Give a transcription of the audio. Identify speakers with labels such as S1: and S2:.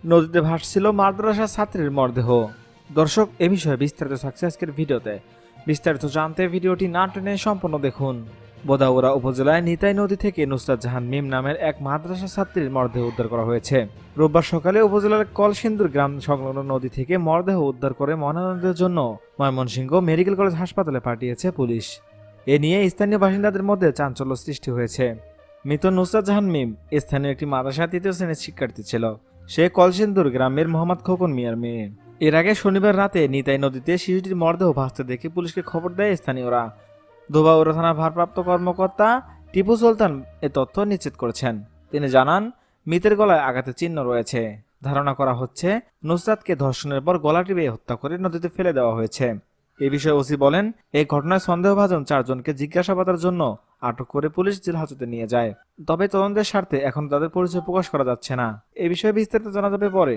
S1: নদীতে ভাসছিল মাদ্রাসা ছাত্রীর মরদেহ। দর্শক, এ বিষয়ে বিস্তারিত থাকছে আজকের ভিডিওতে। বিস্তারিত জানতে ভিডিওটি না টেনে সম্পূর্ণ দেখুন। বোদাউরা উপজেলায় নিতাই নদী থেকে নুসরাত জাহান মিম নামের এক মাদ্রাসা ছাত্রীর মরদেহ উদ্ধার করা হয়েছে। রোববার সকালে উপজেলার কলসিন্দুর গ্রাম সংলগ্ন নদী থেকে মরদেহ উদ্ধার করে ময়নাতদন্তের জন্য ময়মনসিংহ মেডিকেল কলেজ হাসপাতালে পাঠিয়েছে পুলিশ। এ নিয়ে স্থানীয় বাসিন্দাদের মধ্যে চাঞ্চল্য সৃষ্টি হয়েছে। মৃত নুসরাত জাহান মিম স্থানীয় একটি মাদ্রাসা ৩য় শ্রেণীর শিক্ষার্থী ছিল। সে কলসিন্দুর গ্রামের মোহাম্মদ খোকন মিয়ার মেয়ে। এর আগে শনিবার রাতে নিতাই নদীতে শিশুটির মরদেহ ভাসতে দেখে পুলিশকে খবর দেয় স্থানীয়রা। ধোবাউড়া থানার ভারপ্রাপ্ত কর্মকর্তা টিপু সুলতান এ তথ্য নিশ্চিত করেছেন। তিনি জানান, মৃতের গলায় আঘাতের চিহ্ন রয়েছে। ধারণা করা হচ্ছে নুসরাতকে ধর্ষণের পর গলা টিপে হত্যা করে নদীতে ফেলে দেওয়া হয়েছে। এ বিষয়ে ওসি বলেন, এই ঘটনায় সন্দেহভাজন 4 জনকে জিজ্ঞাসাবাদের জন্য আটক করে পুলিশ জেল হাজতে নিয়ে যায়। তবে তদন্তের স্বার্থে এখন তাদের পরিচয় প্রকাশ করা যাচ্ছে না। এ বিষয়ে বিস্তারিত জানা যাবে পরে।